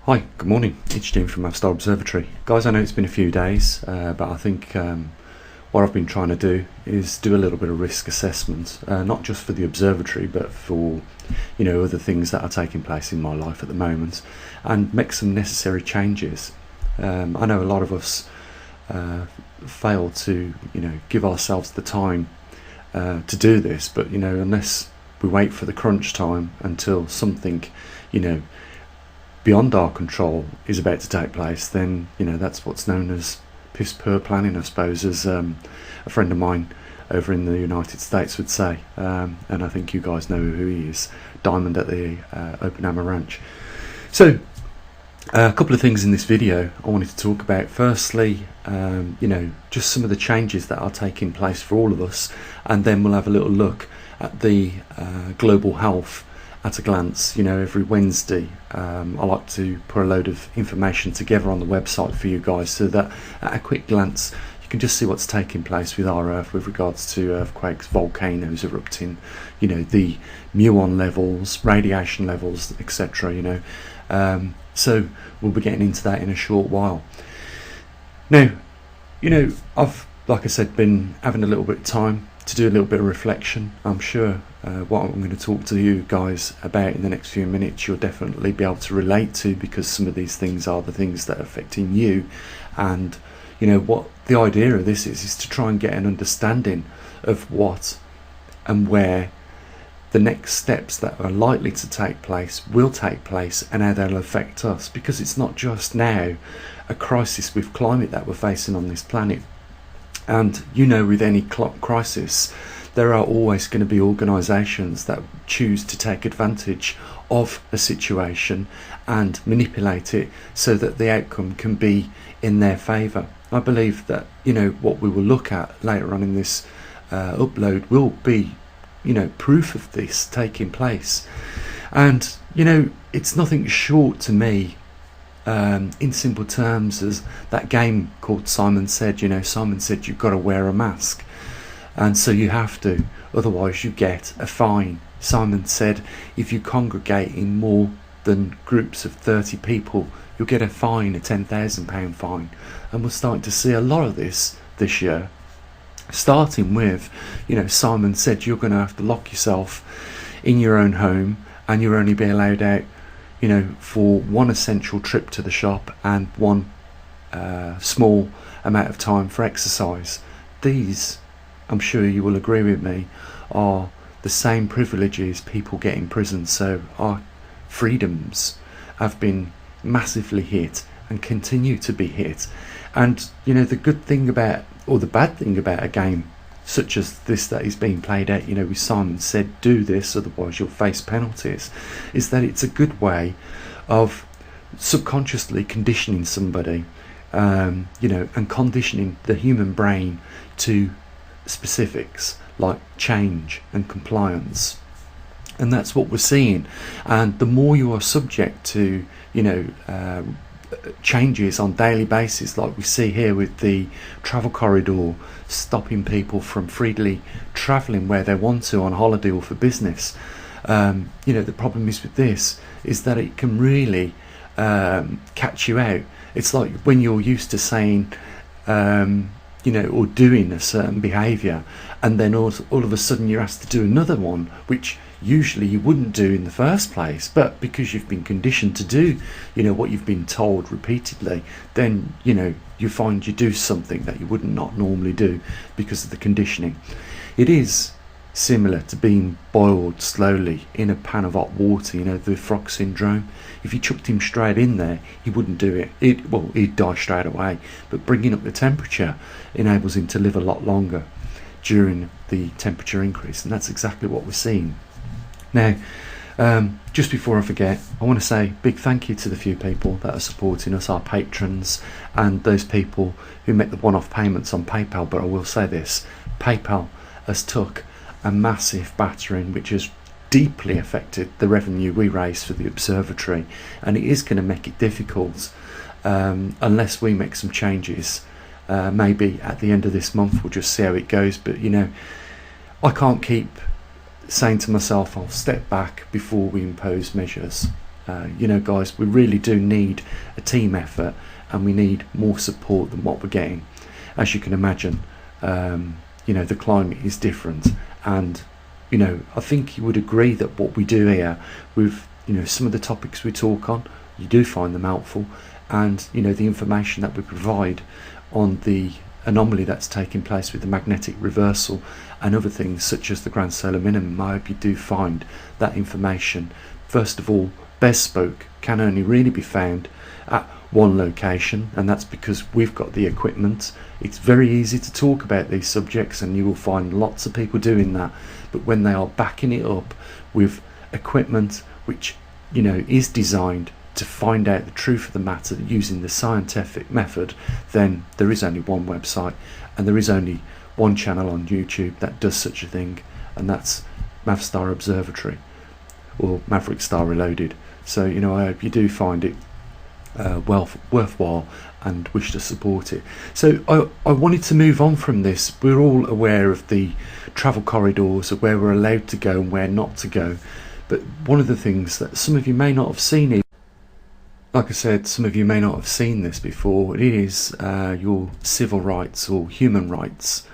Hi, good morning. It's Jim from maverickstar Observatory. Guys, I know it's been a few days, but I think what I've been trying to do is do a little bit of risk assessment, not just for the observatory, but for other things that are taking place in my life at the moment, and make some necessary changes. I know a lot of us fail to give ourselves the time to do this, but unless we wait for the crunch time until something beyond our control is about to take place, then that's what's known as piss poor planning, I suppose, as a friend of mine over in the United States would say, and I think you guys know who he is, Diamond at the Open Hammer Ranch. So a couple of things in this video I wanted to talk about. Firstly, just some of the changes that are taking place for all of us, and then we'll have a little look at the global health at a glance. Every Wednesday I like to put a load of information together on the website for you guys, so that at a quick glance you can just see what's taking place with our Earth with regards to earthquakes, volcanoes erupting, the muon levels, radiation levels, etc. So we'll be getting into that in a short while. Now, I've, like I said, been having a little bit of time to do a little bit of reflection. I'm sure what I'm going to talk to you guys about in the next few minutes you'll definitely be able to relate to, because some of these things are the things that are affecting you. And what the idea of this is to try and get an understanding of what and where the next steps that are likely to take place will take place, and how they'll affect us, because it's not just now a crisis with climate that we're facing on this planet. And with any crisis, there are always going to be organisations that choose to take advantage of a situation and manipulate it so that the outcome can be in their favour. I believe that what we will look at later on in this upload will be proof of this taking place. And it's nothing short, to me, in simple terms, as that game called Simon Said. Simon said you've got to wear a mask, and so you have to, otherwise you get a fine. Simon said if you congregate in more than groups of 30 people, you'll get a fine, a £10,000 fine. And we're starting to see a lot of this year, starting with Simon said you're going to have to lock yourself in your own home, and you'll only be allowed out for one essential trip to the shop and one small amount of time for exercise. These, I'm sure you will agree with me, are the same privileges people get in prison. So our freedoms have been massively hit and continue to be hit. And the good thing about, or the bad thing about, a game such as this that is being played out, with Simon Said do this, otherwise you'll face penalties, is that it's a good way of subconsciously conditioning somebody, and conditioning the human brain to specifics like change and compliance. And that's what we're seeing. And the more you are subject to changes on daily basis, like we see here with the travel corridor stopping people from freely travelling where they want to on holiday or for business, the problem is with this is that it can really catch you out. It's like when you're used to saying or doing a certain behaviour, and then all of a sudden you're asked to do another one which usually you wouldn't do in the first place, but because you've been conditioned to do what you've been told repeatedly, then you find you do something that you would not normally do because of the conditioning. It is similar to being boiled slowly in a pan of hot water, the frog syndrome. If you chucked him straight in there, he wouldn't do it. He'd die straight away. But bringing up the temperature enables him to live a lot longer during the temperature increase, and that's exactly what we're seeing. Now, just before I forget, I want to say big thank you to the few people that are supporting us, our patrons, and those people who make the one-off payments on PayPal. But I will say this, PayPal has took a massive battering, which has deeply affected the revenue we raise for the observatory, and it is going to make it difficult unless we make some changes. Maybe at the end of this month, we'll just see how it goes. But I can't keep saying to myself I'll step back before we impose measures. Guys, we really do need a team effort, and we need more support than what we're getting. As you can imagine, the climate is different, and I think you would agree that what we do here with some of the topics we talk on, you do find them helpful, and the information that we provide on the anomaly that's taking place with the magnetic reversal and other things such as the grand solar minimum. I hope you do find that information, first of all, bespoke, can only really be found at one location, and that's because we've got the equipment. It's very easy to talk about these subjects, and you will find lots of people doing that, but when they are backing it up with equipment which is designed to find out the truth of the matter using the scientific method, then there is only one website and there is only one channel on YouTube that does such a thing, and that's Mavstar Observatory, or Maverickstar Reloaded. So I hope you do find it worthwhile and wish to support it. So I wanted to move on from this. We're all aware of the travel corridors, of where we're allowed to go and where not to go, but one of the things that some of you may not have seen, like I said, some of you may not have seen this before, it is your civil rights or human rights.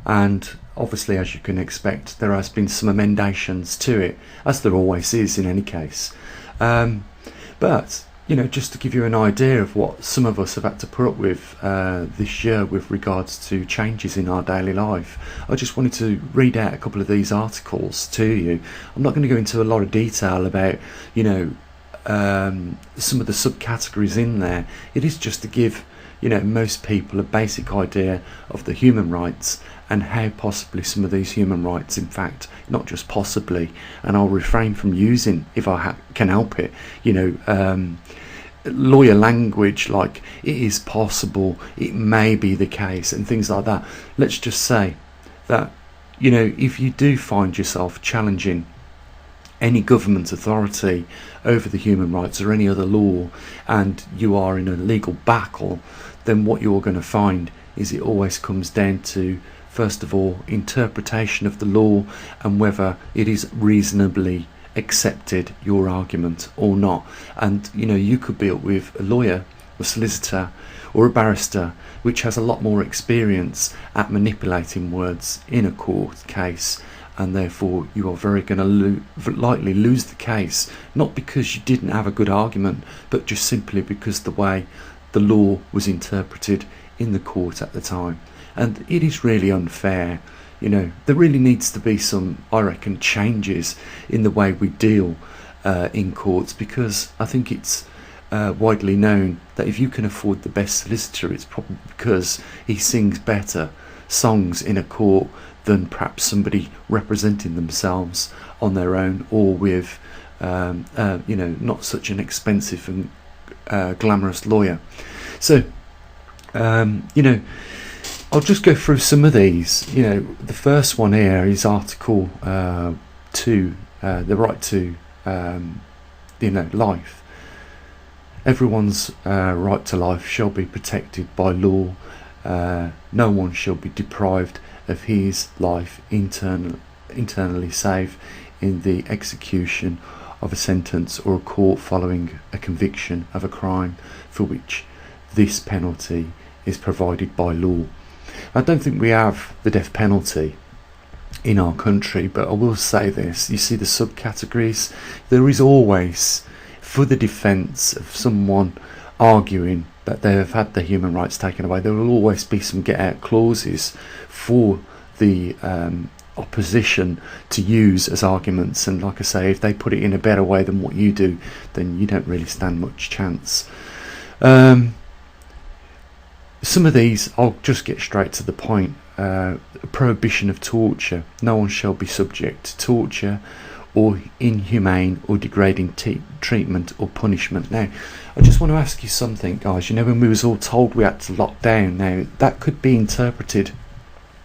And obviously, as you can expect, there has been some emendations to it, as there always is in any case. But just to give you an idea of what some of us have had to put up with this year with regards to changes in our daily life, I just wanted to read out a couple of these articles to you. I'm not going to go into a lot of detail about some of the subcategories in there. It is just to give most people a basic idea of the human rights and how possibly some of these human rights, in fact, not just possibly, and I'll refrain from using, if I can help it, lawyer language like it is possible, it may be the case, and things like that. Let's just say that if you do find yourself challenging any government authority over the human rights or any other law, and you are in a legal battle, then what you're going to find is it always comes down to, first of all, interpretation of the law and whether it is reasonably accepted, your argument, or not. And you could be up with a lawyer, a solicitor, or a barrister which has a lot more experience at manipulating words in a court case, and therefore you are very going to likely lose the case, not because you didn't have a good argument, but just simply because the way the law was interpreted in the court at the time. And it is really unfair. There really needs to be some, I reckon, changes in the way we deal in courts, because I think it's widely known that if you can afford the best solicitor, it's probably because he sings better songs in a court than perhaps somebody representing themselves on their own, or with not such an expensive and glamorous lawyer. So I'll just go through some of these. The first one here is Article 2, the right to life. Everyone's right to life shall be protected by law. No one shall be deprived of his life internally save in the execution of a sentence or a court following a conviction of a crime for which this penalty is provided by law. I don't think we have the death penalty in our country, but I will say this: you see the subcategories, there is always, for the defence of someone arguing that they have had their human rights taken away, there will always be some get out clauses for the opposition to use as arguments. And like I say, if they put it in a better way than what you do, then you don't really stand much chance. Some of these, I'll just get straight to the point. Prohibition of torture. No one shall be subject to torture or inhumane or degrading treatment or punishment. Now, I just want to ask you something, guys. When we was all told we had to lock down, now that could be interpreted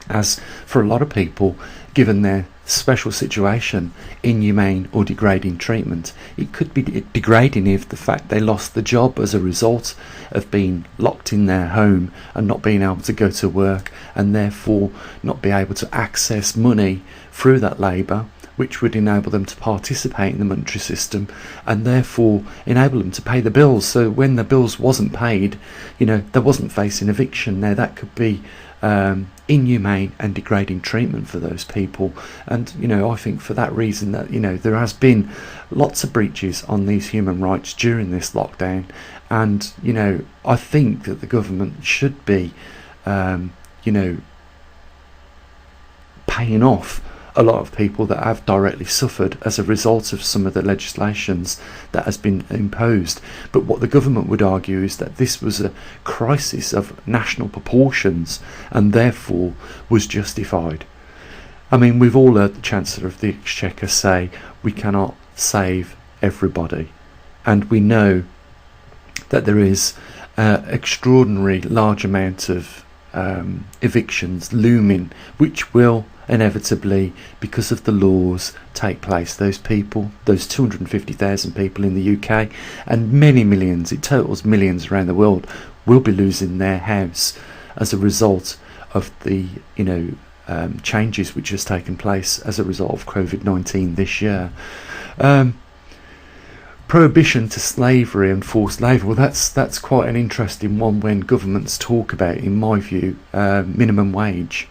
as, for a lot of people, given their special situation, inhumane or degrading treatment. It could be degrading if the fact they lost the job as a result of being locked in their home and not being able to go to work, and therefore not be able to access money through that labour, which would enable them to participate in the monetary system and therefore enable them to pay the bills. So when the bills wasn't paid, they wasn't facing eviction. Now that could be inhumane and degrading treatment for those people, and I think for that reason that there has been lots of breaches on these human rights during this lockdown, and I think that the government should be paying off a lot of people that have directly suffered as a result of some of the legislations that has been imposed. But what the government would argue is that this was a crisis of national proportions and therefore was justified. I mean, we've all heard the Chancellor of the Exchequer say we cannot save everybody, and we know that there is an extraordinary large amount of evictions looming, which will inevitably, because of the laws, take place. Those 250,000 people in the UK and many millions, it totals millions around the world, will be losing their house as a result of the changes which has taken place as a result of COVID-19 this year. Prohibition to slavery and forced labour, well that's quite an interesting one when governments talk about, in my view, minimum wage.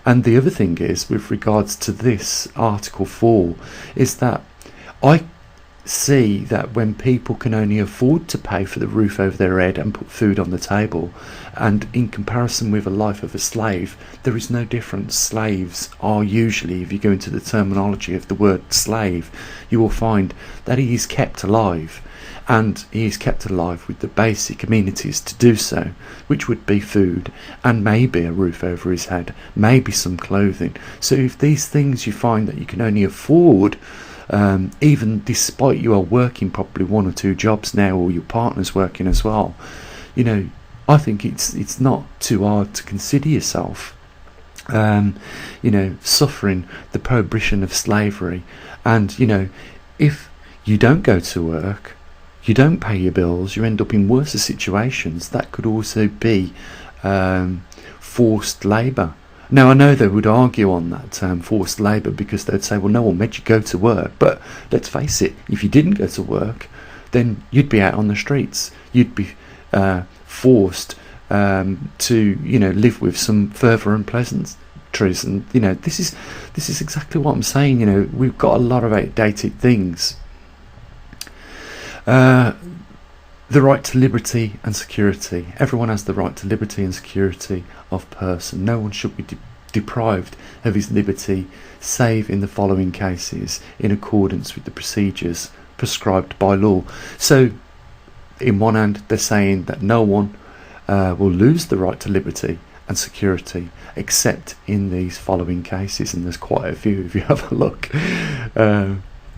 And the other thing is, with regards to this Article 4, is that I see that when people can only afford to pay for the roof over their head and put food on the table, and in comparison with a life of a slave, there is no difference. Slaves are usually, if you go into the terminology of the word slave, you will find that he is kept alive, and he is kept alive with the basic amenities to do so, which would be food and maybe a roof over his head, maybe some clothing. So if these things you find that you can only afford, even despite you are working probably 1 or 2 jobs now, or your partner's working as well, I think it's not too hard to consider yourself suffering the prohibition of slavery. And if you don't go to work, you don't pay your bills, you end up in worse situations. That could also be forced labour. Now, I know they would argue on that term, forced labour, because they'd say, well, no one made you go to work. But let's face it, if you didn't go to work, then you'd be out on the streets. You'd be forced to live with some further unpleasantries. And this is exactly what I'm saying. We've got a lot of outdated things. The right to liberty and security. Everyone has the right to liberty and security of person. No one should be deprived of his liberty, save in the following cases, in accordance with the procedures prescribed by law. So, in one hand, they're saying that no one will lose the right to liberty and security, except in these following cases, and there's quite a few if you have a look.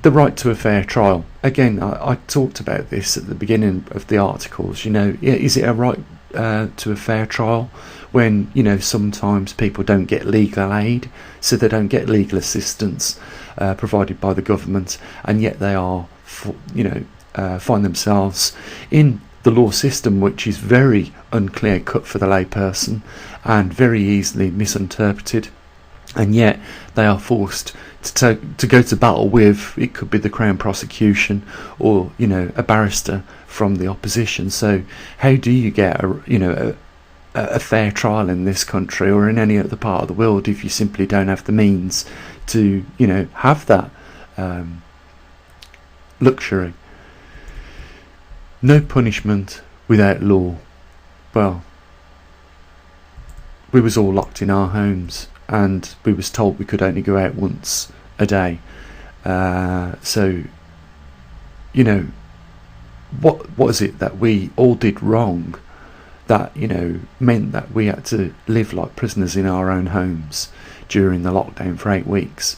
The right to a fair trial. Again, I talked about this at the beginning of the articles. Is it a right to a fair trial when sometimes people don't get legal aid, so they don't get legal assistance provided by the government, and yet they are find themselves in the law system, which is very unclear cut for the layperson and very easily misinterpreted, and yet they are forced to go to battle with, it could be the Crown prosecution or a barrister from the opposition. So how do you get a fair trial in this country or in any other part of the world if you simply don't have the means to have that luxury? No punishment without law. Well, we was all locked in our homes and we was told we could only go out once a day. So what is it that we all did wrong that meant that we had to live like prisoners in our own homes during the lockdown for 8 weeks?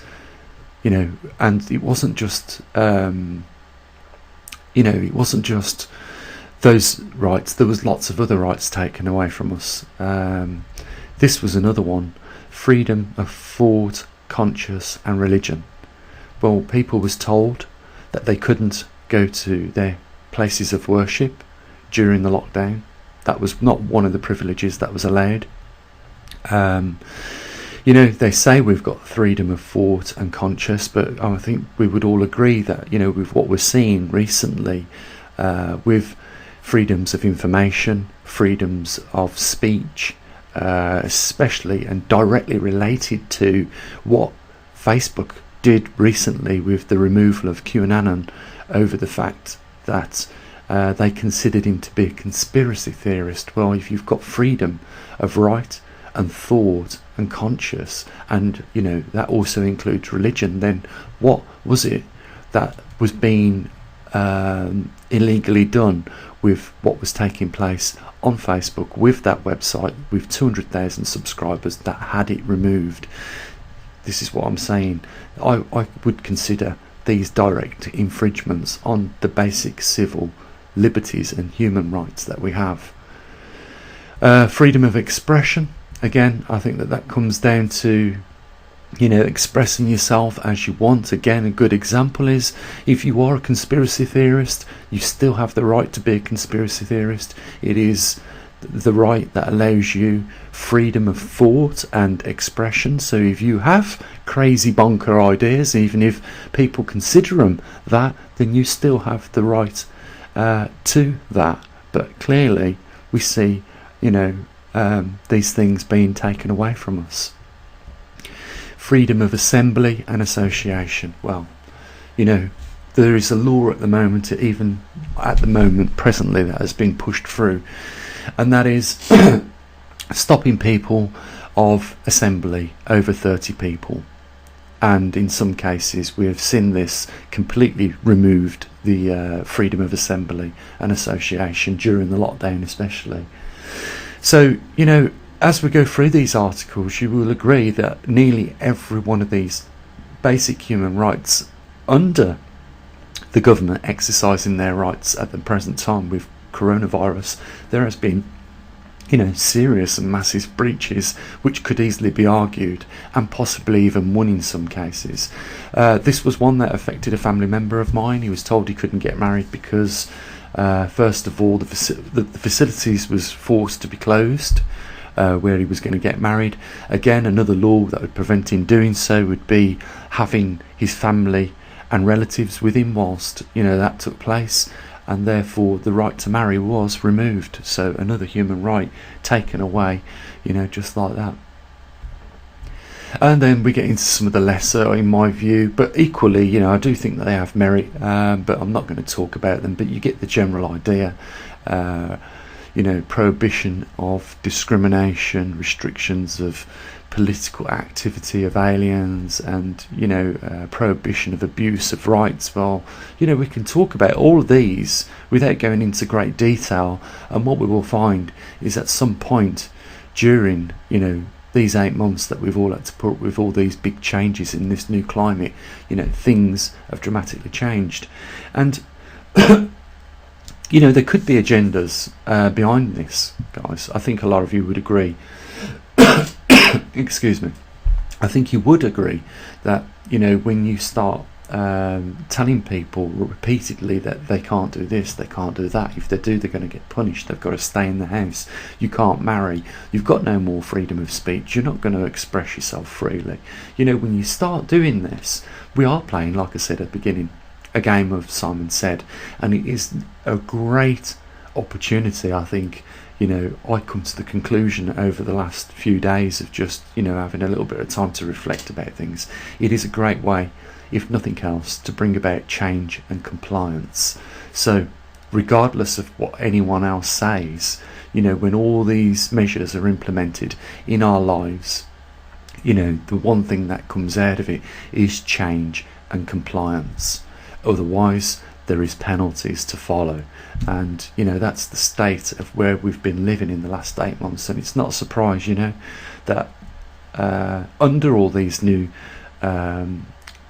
And it wasn't just it wasn't just those rights. There was lots of other rights taken away from us. This was another one: freedom of thought, conscience and religion. Well, people was told that they couldn't go to their places of worship during the lockdown. That was not one of the privileges that was allowed. They say we've got freedom of thought and conscience, but I think we would all agree that, with what we're seeing recently, with freedoms of information, freedoms of speech, especially and directly related to what Facebook did recently with the removal of QAnon over the fact that they considered him to be a conspiracy theorist. Well, if you've got freedom of right and thought and conscience, and that also includes religion, then what was it that was being illegally done with what was taking place on Facebook, with that website with 200,000 subscribers that had it removed? This is what I'm saying. I would consider these direct infringements on the basic civil liberties and human rights that we have. Freedom of expression, again, I think that comes down to expressing yourself as you want. Again, a good example is, if you are a conspiracy theorist, you still have the right to be a conspiracy theorist. It is the right that allows you freedom of thought and expression. So if you have crazy bonker ideas, even if people consider them that, then you still have the right to that. But clearly we see these things being taken away from us. Freedom of assembly and association. Well, there is a law at the moment, presently, that has been pushed through, and that is stopping people of assembly over 30 people. And in some cases we have seen this completely removed, the freedom of assembly and association during the lockdown especially. So as we go through these articles, you will agree that nearly every one of these basic human rights, under the government exercising their rights at the present time with coronavirus, there has been serious and massive breaches which could easily be argued and possibly even won in some cases. This was one that affected a family member of mine. He was told he couldn't get married because first of all the facilities was forced to be closed where he was going to get married. Again, another law that would prevent him doing so would be having his family and relatives with him whilst that took place, and therefore the right to marry was removed. So another human right taken away, just like that. And then we get into some of the lesser, in my view, but equally, I do think that they have merit, but I'm not going to talk about them, but you get the general idea. Prohibition of discrimination, restrictions of political activity of aliens, and prohibition of abuse of rights. Well, we can talk about all of these without going into great detail, and what we will find is at some point during these 8 months that we've all had to put with all these big changes in this new climate, things have dramatically changed. And there could be agendas behind this, guys. I think a lot of you would agree. Excuse me. I think you would agree that when you start telling people repeatedly that they can't do this, they can't do that, if they do they're going to get punished, they've got to stay in the house, you can't marry, you've got no more freedom of speech, you're not going to express yourself freely. When you start doing this, we are playing, like I said at the beginning, a game of Simon Said, and it is a great opportunity. I think I come to the conclusion over the last few days of just having a little bit of time to reflect about things. It is a great way, if nothing else, to bring about change and compliance. So regardless of what anyone else says, when all these measures are implemented in our lives, the one thing that comes out of it is change and compliance. Otherwise there is penalties to follow, and that's the state of where we've been living in the last 8 months. And it's not a surprise that under all these new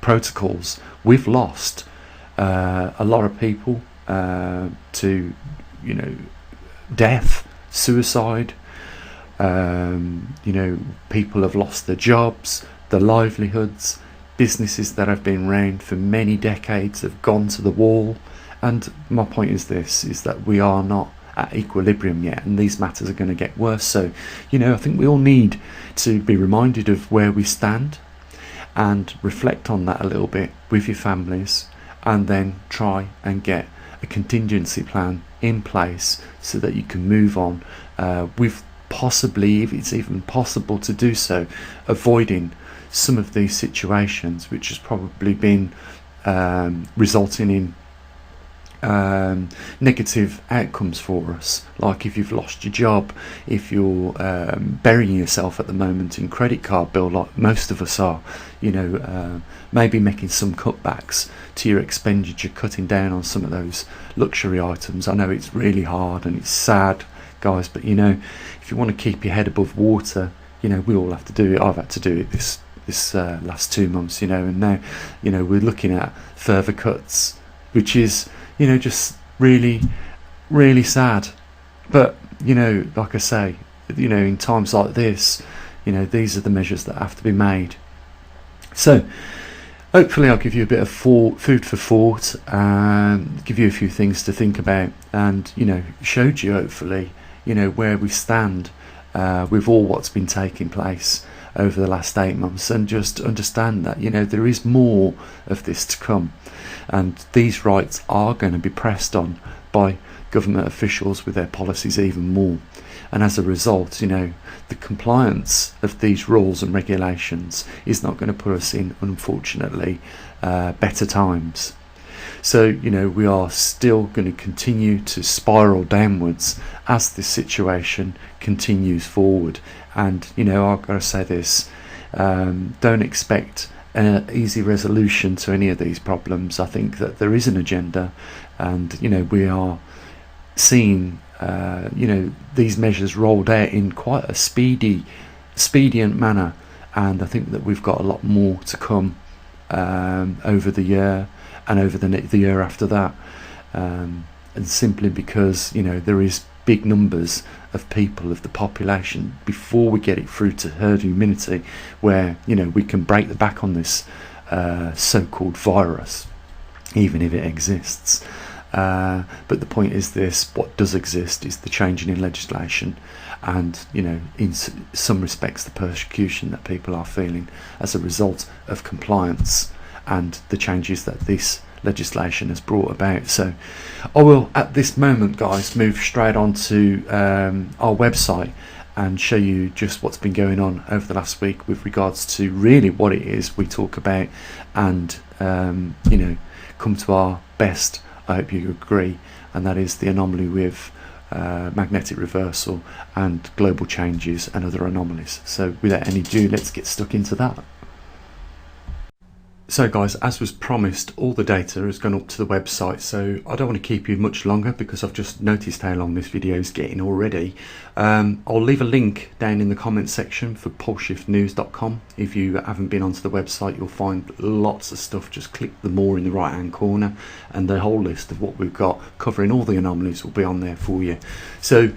protocols, we've lost a lot of people to death, suicide. People have lost their jobs, their livelihoods. Businesses that have been around for many decades have gone to the wall. And my point is this, is that we are not at equilibrium yet, and these matters are going to get worse. So, you know, I think we all need to be reminded of where we stand and reflect on that a little bit with your families, and then try and get a contingency plan in place so that you can move on with, possibly, if it's even possible to do so, avoiding some of these situations which has probably been resulting in negative outcomes for us, like if you've lost your job, if you're burying yourself at the moment in credit card bill, like most of us are, you know, maybe making some cutbacks to your expenditure, cutting down on some of those luxury items. I know it's really hard and it's sad, guys, but you know, if you want to keep your head above water, you know, we all have to do it. I've had to do it this last 2 months, you know, and now, you know, we're looking at further cuts, which is, you know, just really, really sad. But, you know, like I say, you know, in times like this, you know, these are the measures that have to be made. So, hopefully I'll give you a bit of food for thought, and give you a few things to think about, and, you know, showed you, hopefully, you know, where we stand with all what's been taking place over the last 8 months, and just understand that, you know, there is more of this to come, and these rights are going to be pressed on by government officials with their policies even more. And as a result, you know, the compliance of these rules and regulations is not going to put us in, unfortunately, better times. So, you know, we are still going to continue to spiral downwards as this situation continues forward. And, you know, I've got to say this, don't expect an easy resolution to any of these problems. I think that there is an agenda, and, you know, we are seeing, you know, these measures rolled out in quite a expedient manner, and I think that we've got a lot more to come over the year and over the year after that, and simply because, you know, there is big numbers of people, of the population, before we get it through to herd immunity, where, you know, we can break the back on this so-called virus, even if it exists. But the point is this: what does exist is the changing in legislation, and, you know, in some respects, the persecution that people are feeling as a result of compliance and the changes that this legislation has brought about. So I will, at this moment, guys, move straight on to our website and show you just what's been going on over the last week with regards to really what it is we talk about, and you know, come to our best, I hope you agree, and that is the anomaly with magnetic reversal and global changes and other anomalies. So without any ado, let's get stuck into that. So guys, as was promised, all the data has gone up to the website, so I don't want to keep you much longer because I've just noticed how long this video is getting already. I'll leave a link down in the comment section for poleshiftnews.com. If you haven't been onto the website, you'll find lots of stuff. Just click the more in the right hand corner, and the whole list of what we've got covering all the anomalies will be on there for you. So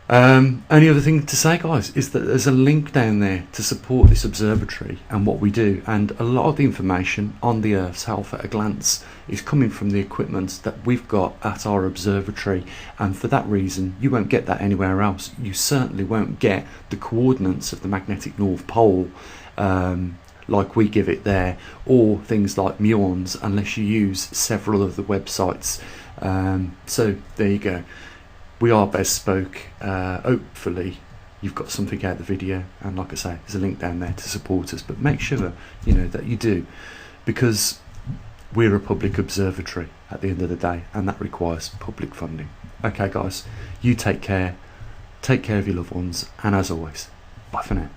only other thing to say, guys, is that there's a link down there to support this observatory and what we do, and a lot of the information on the Earth's health at a glance is coming from the equipment that we've got at our observatory, and for that reason you won't get that anywhere else. You certainly won't get the coordinates of the magnetic North Pole like we give it there, or things like muons, unless you use several of the websites. So there you go. We are bespoke. Hopefully you've got something out of the video, and like I say, there's a link down there to support us, but make sure, you know, that you do, because we're a public observatory at the end of the day, and that requires public funding. Okay guys, you take care of your loved ones, and as always, bye for now.